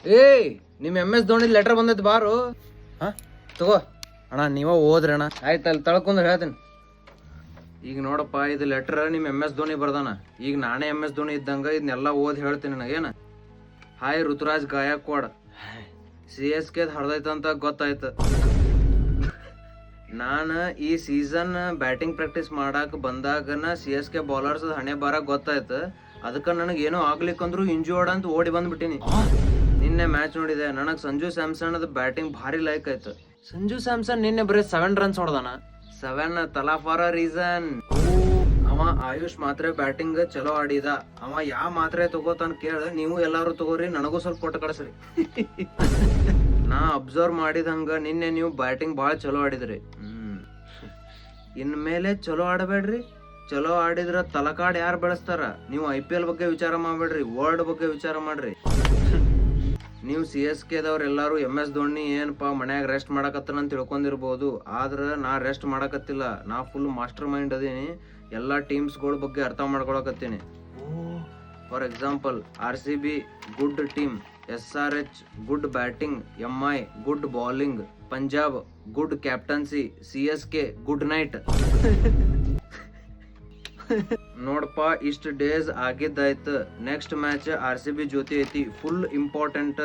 ಏಯ್ ನಿಮ್ MS Dhoni letter ಬಂದೈತಿ ಬಾರು. ತಗೋ ಅಣ್ಣ, ನೀವ ಓದ್ರಣ್ಣ. ಆಯ್ತು, ಅಲ್ಲಿ ತಳ್ಕೊಂಡ್ ಹೇಳ್ತೀನಿ. ಈಗ ನೋಡಪ್ಪ, ಇದು ಲೆಟರ್ ನಿಮ್ MS ಧೋನಿ ಬರ್ದಾನ. ಈಗ ನಾನೇ MS ಧೋನಿ ಇದ್ದಂಗ ಇದನ್ನೆಲ್ಲ ಓದ್ ಹೇಳ್ತೀನಿ ನನಗೇನ. ಹಾಯ್ ಋತುರಾಜ್ ಗಾಯಕ್ವಾಡ್, CSK ಹರ್ದೈತಂತ ಗೊತ್ತಾಯ್ತು. ನಾನು ಈ ಸೀಸನ್ ಬ್ಯಾಟಿಂಗ್ ಪ್ರಾಕ್ಟೀಸ್ ಮಾಡಾಕ ಬಂದಾಗನ CSK ಬೌಲರ್ಸ್ ಹಣೆ ಬಾರ ಗೊತ್ತಾಯ್ತು. ಅದಕ್ಕೆ ನನಗೆ ಏನೋ ಆಗ್ಲಿಕ್ಕಂದ್ರು ಇಂಜೂರ್ಡ್ ಅಂತ ಓಡಿ ಬಂದ್ಬಿಟ್ಟಿನಿ. ನಿನ್ನೆ ಮ್ಯಾಚ್ ನೋಡಿದೆ, ನನಗೆ ಸಂಜು ಸ್ಯಾಮ್ಸನ್ ಅದ ಬ್ಯಾಟಿಂಗ್ ಭಾರಿ ಲೈಕ್ ಆಯ್ತು. ಸಂಜು ಸ್ಯಾಮ್ಸನ್ ನಿನ್ನೆ ಬರೀ 7 ರನ್ಸ್ ಹೊಡೆದಾನ. 7 ತಲಾ ಫಾರ್ ಅ ರೀಸನ್. ಅವ ಆಯುಷ್ ಮಾತ್ರೆ ಬ್ಯಾಟಿಂಗ್ ಚಲೋ ಆಡಿದ. ಅವ ಯಾ ಮಾತ್ರೆ ತಗೋತಾನ ಕೇಳ, ನೀವು ಎಲ್ಲಾರು ತಗೋರಿ, ನನಗೂ ಸ್ವಲ್ಪ ಕೊಟ್ಟು ಕಳಿಸ್ರಿ. ನಾ ಅಬ್ಸರ್ವ್ ಮಾಡಿದಂಗ ನಿನ್ನೆ ನೀವು ಬ್ಯಾಟಿಂಗ್ ಭಾಳ ಚಲೋ ಆಡಿದ್ರಿ. ಇನ್ಮೇಲೆ ಚಲೋ ಆಡಬೇಡ್ರಿ. ಚಲೋ ಆಡಿದ್ರ ತಲಕಾಡ್ ಯಾರು ಬೆಳೆಸ್ತಾರ? ನೀವು IPL ಬಗ್ಗೆ ವಿಚಾರ ಮಾಡ್ಬೇಡ್ರಿ, ವರ್ಲ್ಡ್ ಬಗ್ಗೆ ವಿಚಾರ ಮಾಡ್ರಿ. ನೀವು CSK ದವ್ರ ಎಲ್ಲಾರು MS ಧೋನಿ ಏನಪ್ಪಾ ಮನ್ಯಾಗ ರೆಸ್ಟ್ ಮಾಡಕತ್ತನಂತ ತಿಳ್ಕೊಂಡಿರ್ಬೋದು. ಆದ್ರ ನಾ ರೆಸ್ಟ್ ಮಾಡಕತ್ತಿಲ್ಲ. ನಾ ಫುಲ್ ಮಾಸ್ಟರ್ ಮೈಂಡ್ ಅದೀನಿ. ಎಲ್ಲಾ ಟೀಮ್ಸ್ಗಳ ಬಗ್ಗೆ ಅರ್ಥ ಮಾಡ್ಕೊಳಕತ್ತೀನಿ. For example, RCB good team, SRH good batting, MI good bowling, Punjab good captaincy, CSK good night. ನೋಡಪ್ಪ, ಇಷ್ಟ ಡೇಸ್ ಆಗಿದ್ದಾಯ್ತು. ನೆಕ್ಸ್ಟ್ ಮ್ಯಾಚ್ RCB ಜೊತೆ ಐತಿ, ಫುಲ್ ಇಂಪಾರ್ಟೆಂಟ್.